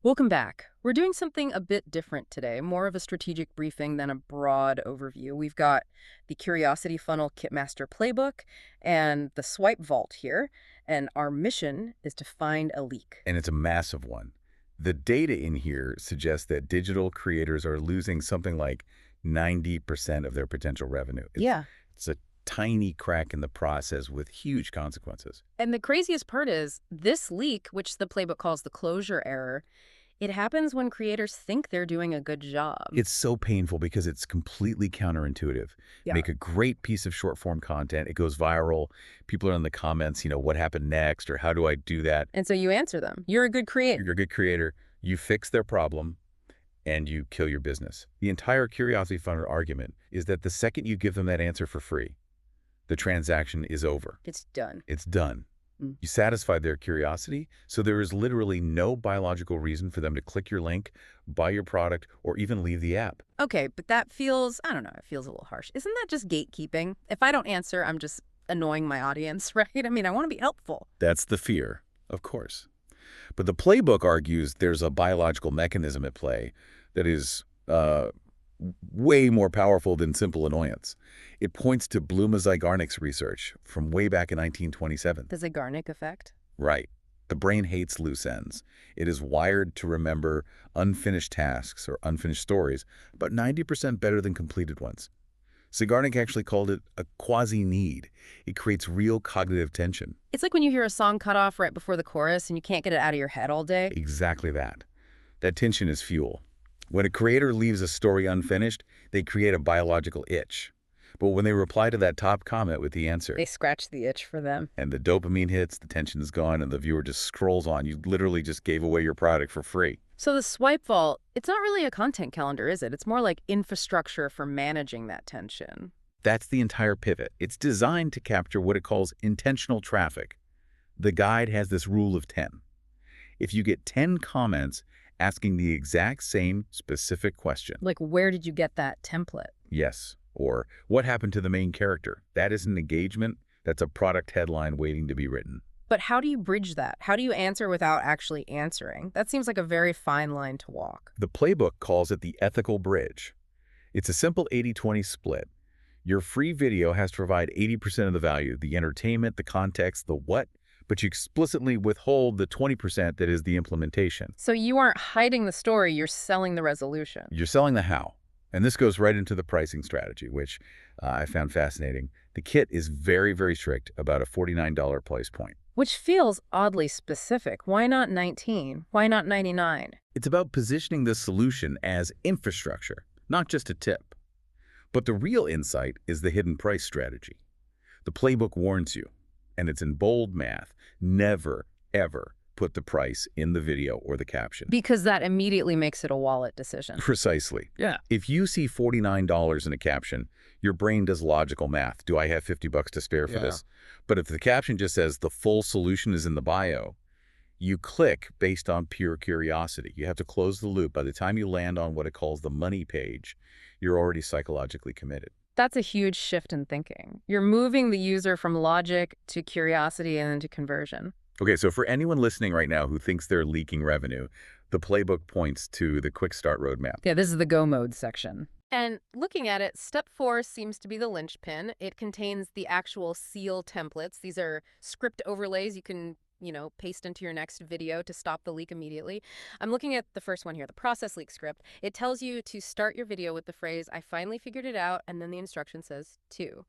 Welcome back. We're doing something a bit different today, more of a strategic briefing than a broad overview. We've got the Curiosity Funnel Kitmaster Playbook and the Swipe Vault here, and our mission is to find a leak. And it's a massive one. The data in here suggests that digital creators are losing something like 90% of their potential revenue. Yeah. It's a tiny crack in the process with huge consequences. And the craziest part is this leak, which the playbook calls the closure error, it happens when creators think they're doing a good job. It's so painful because it's completely counterintuitive. Yeah. Make a great piece of short form content. It goes viral. People are in the comments, what happened next or how do I do that? And so you answer them. You're a good creator. You're a good creator. You fix their problem and you kill your business. The entire Curiosity Funnel argument is that the second you give them that answer for free, the transaction is over. It's done. It's done. Mm. You satisfied their curiosity, so there is literally no biological reason for them to click your link, buy your product, or even leave the app. Okay, but that feels, I don't know, it feels a little harsh. Isn't that just gatekeeping? If I don't answer, I'm just annoying my audience, right? I mean, I want to be helpful. That's the fear, of course. But the playbook argues there's a biological mechanism at play that is way more powerful than simple annoyance. It points to Zeigarnik's research from way back in 1927. The Zeigarnik Effect? Right. The brain hates loose ends. It is wired to remember unfinished tasks or unfinished stories, but 90% better than completed ones. Zeigarnik actually called it a quasi-need. It creates real cognitive tension. It's like when you hear a song cut off right before the chorus and you can't get it out of your head all day. Exactly that. That tension is fuel. When a creator leaves a story unfinished, they create a biological itch. But when they reply to that top comment with the answer, They scratch the itch for them. and the dopamine hits, the tension is gone, and the viewer just scrolls on, you literally just gave away your product for free. So the Swipe Vault, it's not really a content calendar, is it? It's more like infrastructure for managing that tension. That's the entire pivot. It's designed to capture what it calls intentional traffic. The guide has this rule of 10. If you get 10 comments asking the exact same specific question, Like, where did you get that template? yes, or what happened to the main character, that is an engagement. That's a product headline waiting to be written. But how do you bridge that? How do you answer without actually answering? That seems like a very fine line to walk. The playbook calls it the ethical bridge. It's a simple 80-20 split. Your free video has to provide 80% of the value, the entertainment, the context, the what, but you explicitly withhold the 20% that is the implementation. So you aren't hiding the story, you're selling the resolution. You're selling the how. And this goes right into the pricing strategy, which I found fascinating. The kit is very, very strict about a $49 price point. Which feels oddly specific. Why not 19? Why not 99? It's about positioning the solution as infrastructure, not just a tip. But the real insight is the hidden price strategy. The playbook warns you, and it's in bold math, never, ever put the price in the video or the caption. Because that immediately makes it a wallet decision. Precisely. Yeah. If you see $49 in a caption, your brain does logical math. Do I have 50 bucks to spare for this? But if the caption just says the full solution is in the bio, you click based on pure curiosity. You have to close the loop. By the time you land on what it calls the money page, you're already psychologically committed. That's a huge shift in thinking. You're moving the user from logic to curiosity and then to conversion. Okay, so for anyone listening right now who thinks they're leaking revenue, the playbook points to the quick start roadmap. Yeah, this is the go mode section. And looking at it, step 4 seems to be the linchpin. It contains the actual seal templates. These are script overlays you can, paste into your next video to stop the leak immediately. I'm looking at the first one here, the process leak script. It tells you to start your video with the phrase, "I finally figured it out," and then the instruction says 2.